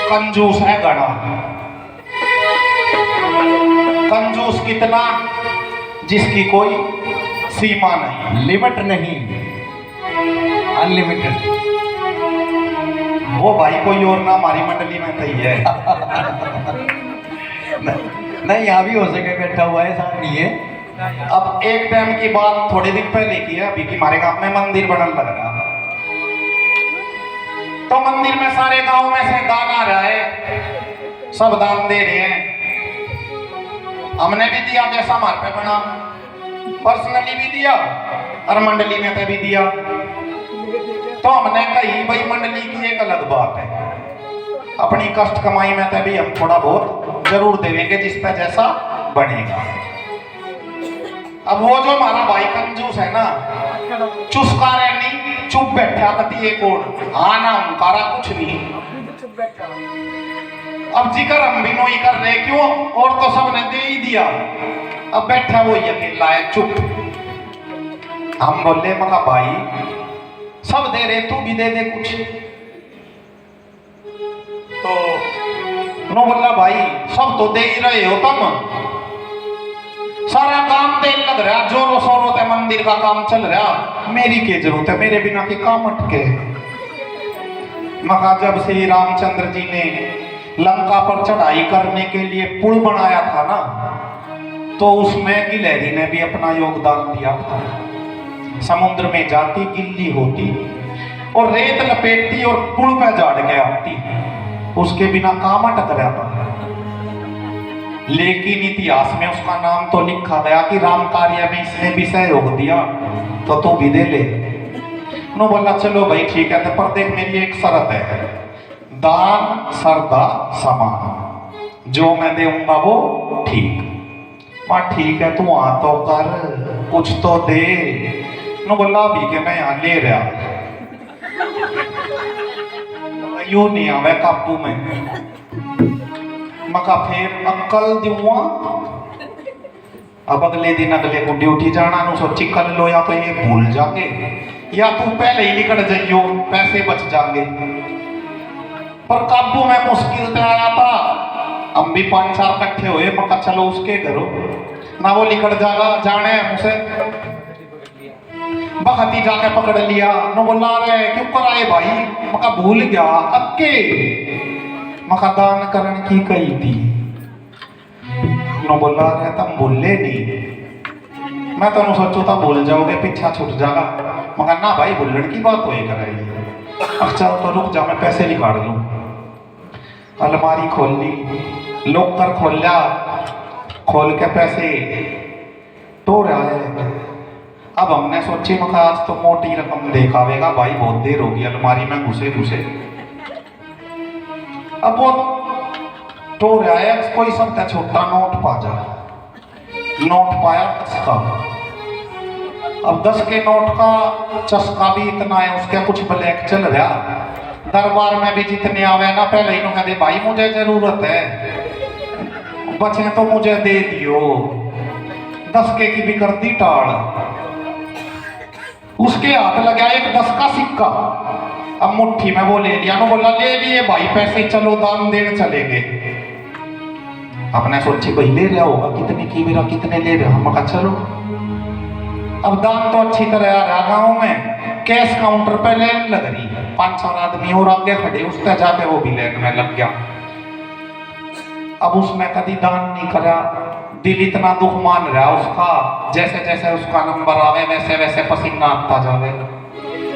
कंजूस है गड़ा। कंजूस कितना, जिसकी कोई सीमा नहीं, लिमिट नहीं, अनलिमिटेड। वो भाई कोई और ना हमारी मंडली में तो ही है। नहीं, यहाँ भी हो सके बैठा हुआ है, साथ नहीं है। अब एक टाइम की बात थोड़े दिन पहले की है, अभी की हमारे गांव में मंदिर बनने लग रहा। तो मंदिर में सारे गांव में से दान आ रहा है, सब दान दे रहे हैं। हमने भी दिया जैसा हमारे पे बना, पर्सनली भी दिया और मंडली में तो भी दिया। तो हमने कही भाई मंडली की एक अलग बात है, अपनी कष्ट कमाई में तो भी हम थोड़ा बहुत जरूर देंगे जिस पे जैसा बनेगा। अब वो जो हमारा भाई कंजूस है ना, चुस्का नहीं, चुप बैठा कती एक और हाँ ना उनकारा कुछ नहीं। अब जिक्र हम भी नहीं कर रहे, क्यों? और तो सबने दे ही दिया, अब बैठा वो ही अकेला है चुप। हम बोले मका भाई सब दे रहे, तू भी दे दे कुछ। तो नो बोला भाई सब तो दे ही रहे हो तुम, सारा काम तेल लग रहा, जोरों शोरों से मंदिर का काम चल रहा, मेरी क्या जरूरत है, मेरे बिना के काम अटके। मका जब श्री रामचंद्र जी ने लंका पर चढ़ाई करने के लिए पुल बनाया था ना, तो उसमें गिलहरी ने भी अपना योगदान दिया था। समुद्र में जाती, गिल्ली होती और रेत लपेटती और पुल पे झाड़ के आती, उसके बिना काम अटक रहा था। लेकिन इतिहास में उसका नाम तो लिखा गया कि राम कार्य में इसने भी सहयोग दिया, तो तू भी दे ले। नो बोला चलो भाई ठीक है, तो पर देख मेरी एक शर्त है, दान सरदा समान, जो मैं दूंगा वो ठीक। मां ठीक है तू आ तो कर, कुछ तो दे। नो बोला अभी के मैं यहाँ ले रहा, यूं नहीं आवे काबू में। मका फिर अक्कल दूंगा। अब अगले दिन अगले को ड्यूटी जाना, नु सोची कल लो या तो ये भूल जाएंगे या तू पहले ही निकल जाइयो, पैसे बच जाएंगे। पर काबू में मुश्किल से आया था, हम भी 5-4 इकट्ठे हुए, मका चलो उसके घरों ना, वो निकल जाएगा जाने मुझसे बखती जाके पकड़ लिया। नो बोला रे क्यों कराए भाई, मका भूल गया अक्के, मका दान करण की कही थी। नो बोला रे तुम बोले नहीं, मैं तो सोचो था भूल जाओगे, पीछा छूट जाएगा। मका ना भाई भूलने की बात होए कराई। अच्छा तो रुक जा मैं पैसे निकाल लूं। अलमारी खोल ली, लॉकर खोला, खोल के पैसे तो रहा है। अब हमने सोची मका आज तो मोटी रकम देखावेगा भाई, बहुत देर होगी अलमारी में घुसे घुसे। अब वो तो रहा है, कोई सकता छोटा नोट पा जा, नोट पाया 10 का। अब 10 के नोट का चस्का भी इतना है, उसके कुछ ब्लैक चल रहा। दरबार में भी जितने आवे ना पहले ही कहते भाई मुझे जरूरत है, बचे तो मुझे दे दियो। 10 के की भी कर दी टाड़, उसके हाथ लगा एक 10 का सिक्का। अब मुट्ठी में वो ले लिया, नो बोला ले लिए भाई पैसे, चलो दान देने चलेंगे। अपने सोची भाई ले रहा होगा कितने की, मेरा कितने ले रहा, हम कहा चलो। अब दान तो अच्छी तरह आ रहा, गाँव में कैश काउंटर पे लाइन लग रही, 5-4 आदमी और आगे खड़े, उससे जाके वो भी लाइन में लग गया। अब उसने कभी दान नहीं करा, दिल इतना दुख मान रहा उसका, जैसे जैसे उसका नंबर आवे वैसे वैसे पसीना आता जावे,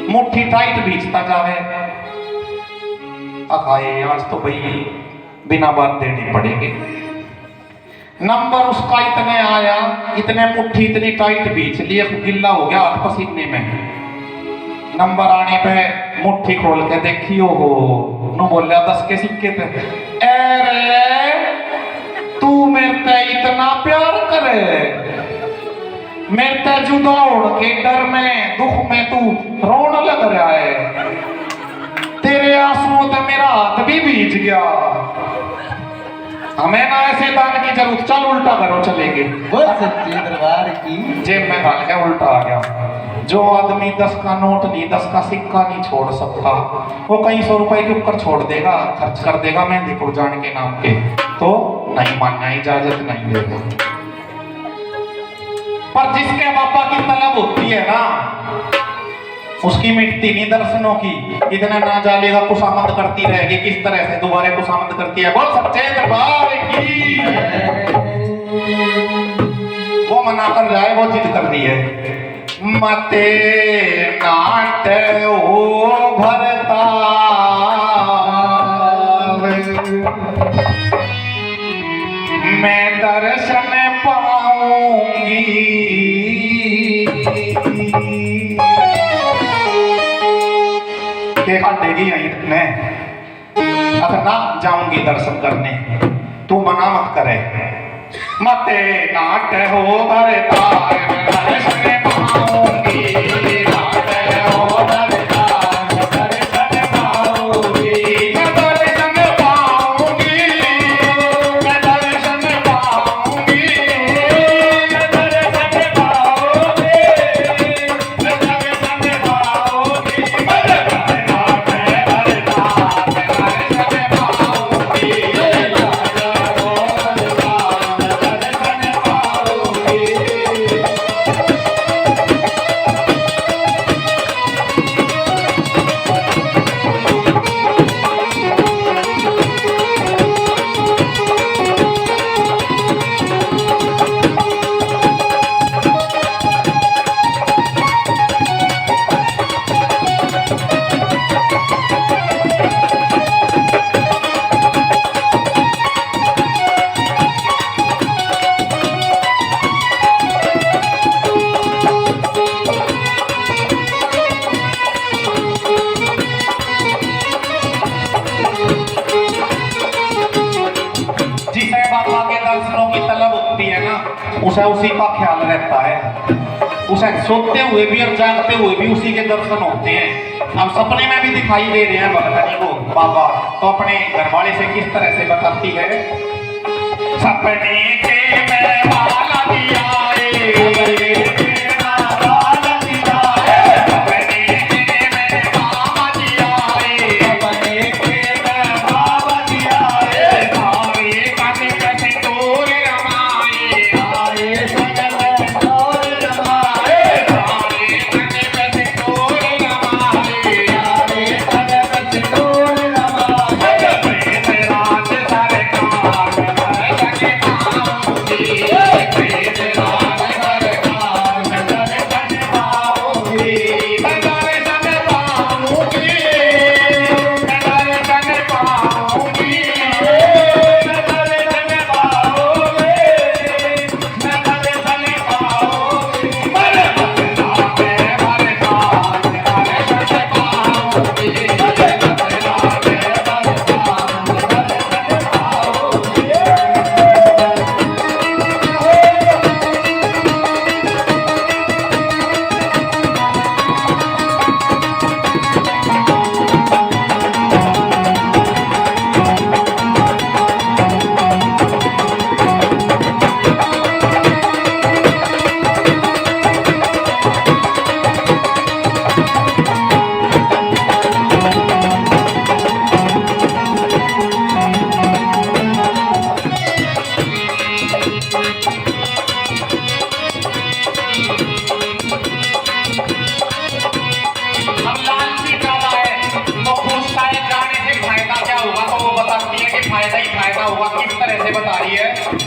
मुट्ठी टाइट भीजता जावे। अखाए आज तो भाई बिना बात देने पड़ेंगे। नंबर उसका इतने आया, इतने मुट्ठी इतनी टाइट भीज लिए, गिल्ला हो गया हाथ पसीने में। नंबर आने पे मुट्ठी खोल के देखी, हो नो बोलिया 10 के सिक्के थे। अरे तू मेरे पे इतना प्यार करे, मेरे पे जुदा उड़ के डर में दुख में तू रोने लग रहा है, तेरे आंसुओं से मेरा हाथ भी भीज गया। हमें ना ऐसे दान की जरूरत, चल उल्टा करो चलेंगे। बोल सच्चे दरबार की जेब में डाल के उल्टा आ गया, जो आदमी 10 का नोट नहीं 10 का सिक्का नहीं छोड़ सकता, वो कई सौ रुपए के ऊपर छोड़ देगा, खर्च कर देगा मेहंदीपुर जाने के नाम पे, तो नहीं मानना, इजाजत नहीं देगा। पर जिसके बापा की तलब होती है ना, उसकी मिटती नहीं दर्शनों की। इतना ना जालेगा खुशामद करती रहेगी, किस तरह से दोबारा खुशामद करती है, बोल सच्चे दरबार की। वो मना कर रहा है, वो जिद कर रही है, मते नाट हो भरता मैं दर्शन पाऊंगी, के काटेगी इतने अगर ना जाऊंगी दर्शन करने, तू मना मत करे। मते नाट हो भरता मैं दर्शन पाऊंगी, नाट हो भरता मैं दर्शन पाऊंगी, मैं दर्शन पाऊंगी, मैं दर्शन पाऊंगी, मैं दर्शन पाऊंगी, मैं दर्शन पाऊंगी, उसे उसी का ख्याल रहता है, उसे सोते हुए भी और जागते हुए भी उसी के दर्शन होते हैं। हम सपने में भी दिखाई दे रहे हैं भगतनी को बाबा, तो अपने घर वाले से किस तरह से बताती है, सपने के में माला दिया फायदा ही फायदा होगा, किस तरह से बता रही है।